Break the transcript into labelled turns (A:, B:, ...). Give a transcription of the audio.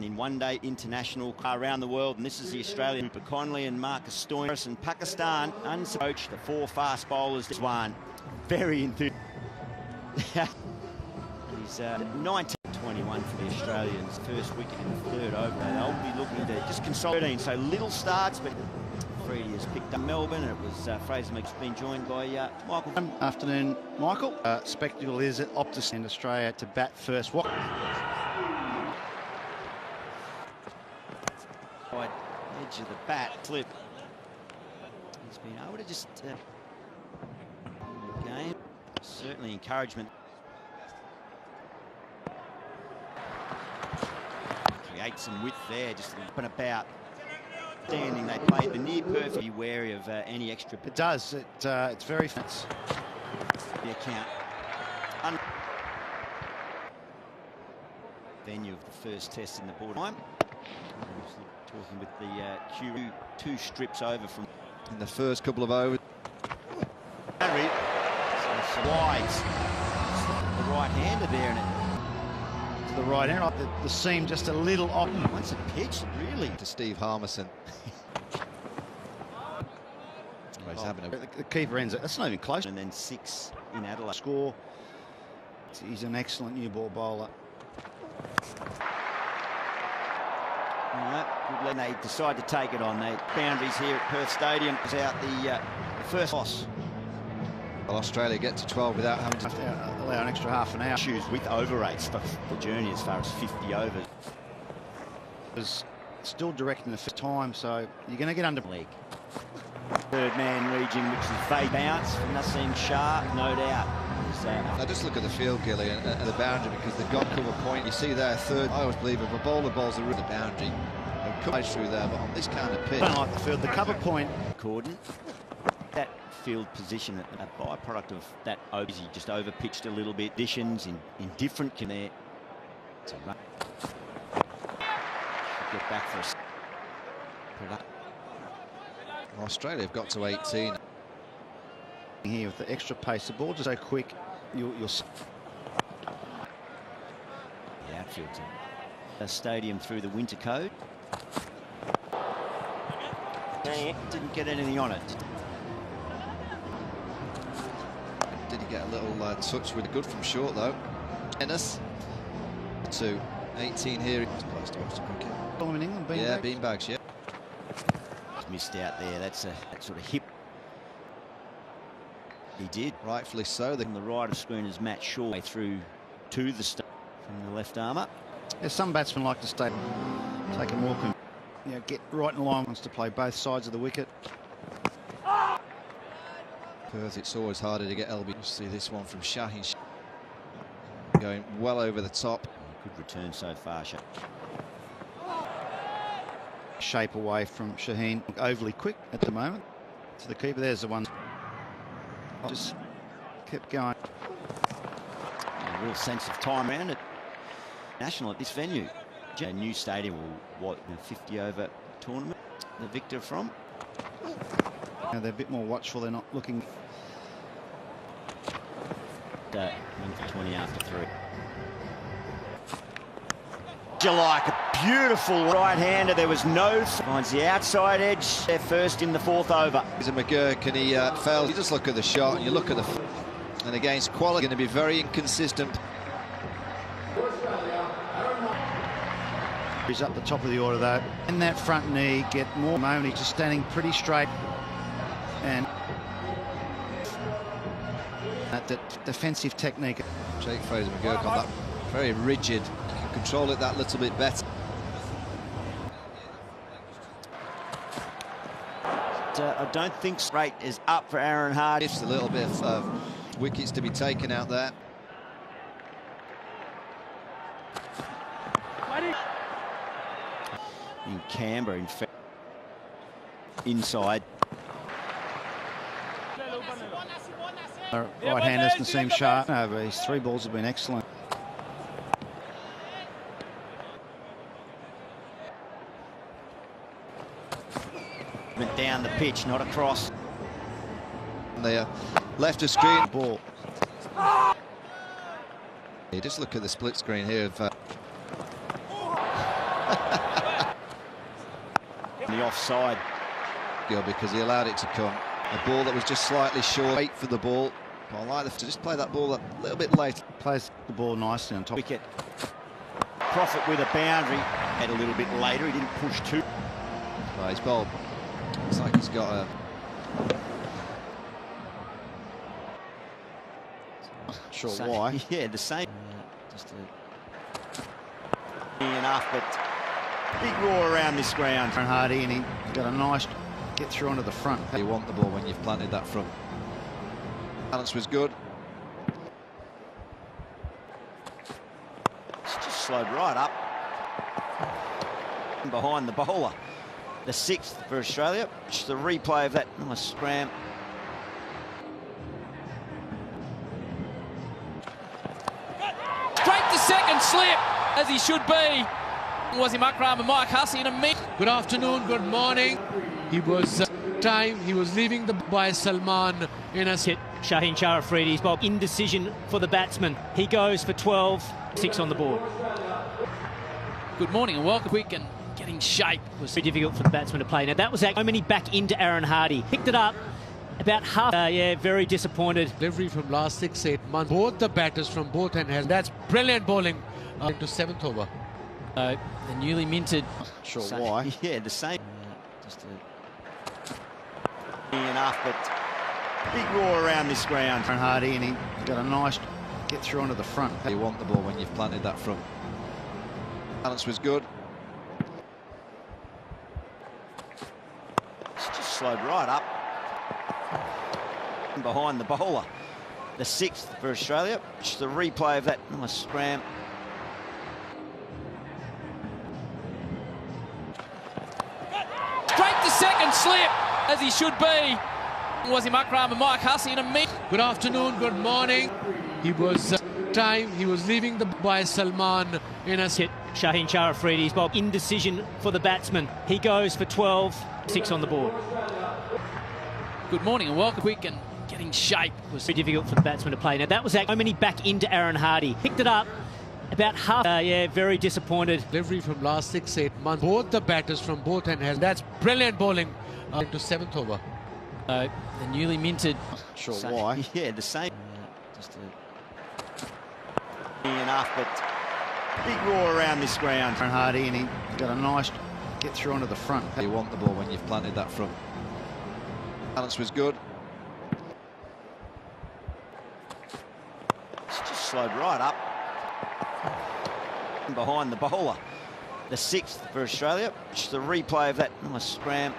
A: in one-day international around the world, and this is the Australian Cooper Conley and Marcus Stoinis, and Pakistan uncoached the 4 fast bowlers. One very enthusiastic. He's 19-21 for the Australians. First wicket in the 3rd over. They'll be looking to just consolidate. So little starts, but Freddie has picked up Melbourne, and it was Fraser McG's been joined by Michael.
B: Afternoon, Michael. Spectacle is at Optus and Australia to bat first. What?
A: Wide edge of the bat flip. He's been able to just game. Certainly encouragement. Create some width there, just up and about. Standing, they played the near perfect. Be wary of any extra.
B: It does. It's very fast.
A: The account. Venue of the first test in the board time. Talking with the Q, 2 strips over from
C: in the first couple of overs.
A: Wide. The right-hander there, and it
B: to the right hand. The seam just a little off.
A: Once a pitch, really.
C: To Steve Harmison. He's having a...
B: The keeper ends it. That's not even close.
A: And then 6 in Adelaide.
B: Score. He's an excellent new ball bowler.
A: When they decide to take it on, the boundaries here at Perth Stadium is out the first toss.
C: Well, Australia get to 12 without having to
B: allow an extra half an hour.
A: Choose with over rates for the journey as far as 50 overs.
B: Was still directing the first time, so you're going to get under
A: leg. 3rd man region, which is fade bounce from Naseem Shah, no doubt.
C: Now just look at the field, Gilly, and the boundary, because they've got cover point. You see there, 3rd. I always believe if a bowler bowls the boundary, they'll come right through there, but on this kind of pitch.
B: I don't like the field. The cover point.
A: Cordon. That field position, a byproduct of that, he just over-pitched a little bit. Additions in different can there. It's a run. Get back for a
C: Australia have got to 18.
B: Here with the extra pace, the ball just so quick. You'll
A: the outfield to the stadium through the winter code. Didn't get anything on it.
C: Did he get a little touch with a good from short though? Ennis to 18 here. It's close to watch the cricket.
B: In England, beanbags.
C: Yeah, beanbags. Yeah.
A: Missed out there. That's that sort of hip. He did,
C: rightfully so.
A: On the right of screen is Matt Shaw through to the start from the left armour.
B: Yeah, some batsmen like to stay, take a walk and get right in line. Wants to play both sides of the wicket.
C: Perth, it's always harder to get LB. You see this one from Shaheen going well over the top.
A: Good return so far, Shah.
B: Shape away from Shaheen, overly quick at the moment. To the keeper, there's the one. Just kept going.
A: A real sense of time around it. National at this venue. A new stadium, what, a 50 over tournament. The victor from.
B: They're a bit more watchful. They're not looking.
A: 1 for 20 after 3. Like a beautiful right-hander. There was no. Finds the outside edge. They're first in the 4th over.
C: He's a McGurk and he fails. You just look at the shot and you look at the. And against quality, going to be very inconsistent.
B: He's up the top of the order though. In that front knee, get more moment. He's just standing pretty straight. And that defensive technique.
C: Jake Fraser McGurk on that. Very rigid. Control it that little bit better.
A: I don't think straight is up for Aaron Harding.
C: Just a little bit of wickets to be taken out there.
A: In Canberra, in fact, inside.
B: Right-handers Naseem Shah. Over his 3 balls have been excellent.
A: Down the pitch, not across.
C: They left a screen.
B: Ball.
C: You just look at the split screen here of
A: The offside.
C: Because he allowed it to come. A ball that was just slightly short. Wait for the ball. But I like to just play that ball a little bit late.
B: Plays the ball nicely on top.
A: Wicket. Profit with a boundary. And a little bit later, he didn't push too.
C: Well, he's bowled. It's like he's got a...
B: Not sure
A: So,
B: why.
A: Yeah, the same. Just enough, but big roar around this ground.
B: Aaron Hardy, and he got a nice get through onto the front.
C: You want the ball when you've planted that front. Balance was good.
A: It's just slowed right up. Behind the bowler. The sixth for Australia. Just the replay of that nice scram.
D: Straight to second slip, as he should be. Wasim Akram and Mike Hussey in a mid.
E: Good afternoon, good morning. He was he was leaving the by Salman in a
F: hit. Shaheen Shah Afridi's ball. Indecision for the batsman. He goes for 12, 6 on the board.
D: Good morning and welcome. Quick and getting shape.
F: Was very difficult for the batsman to play. Now that was many back into Aaron Hardy. Picked it up about half. Yeah, very disappointed.
E: delivery from last 6-8 months. Both the batters from both ends has. That's brilliant bowling into 7th over.
D: The newly minted.
B: Not sure
A: So,
B: why.
A: Yeah, the same. Just enough, but big roar around this ground.
B: Aaron Hardy, and he got a nice get through onto the front.
C: You want the ball when you've planted that front. Balance was good.
A: It's just slowed right up. Behind the bowler. The sixth for Australia. Just the replay of that nice scram.
D: Straight to second slip, as he should be. Wasim Akram and Mike Hussey in a mid.
E: Good afternoon, good morning. He was he was leaving the by Salman in a
F: Hit. Shaheen Shah Afridi's ball. Indecision for the batsman. He goes for 12, 6 on the board.
D: Good morning and welcome. Quick and getting shape.
F: Was very difficult for the batsman to play. Now that was many back into Aaron Hardy. Picked it up about half. Yeah, very disappointed.
E: delivery from last 6-8 months. Both the batters from both ends has. That's brilliant bowling into 7th over.
D: The newly minted.
B: Not sure
A: So,
B: why.
A: Yeah, the same. Just enough, but big roar around this ground.
B: Aaron Hardy, and he got a nice get through onto the front.
C: You want the ball when you've planted that front. Balance was good.
A: It's just slowed right up. Behind the bowler. The sixth for Australia. Just the replay of that nice scram.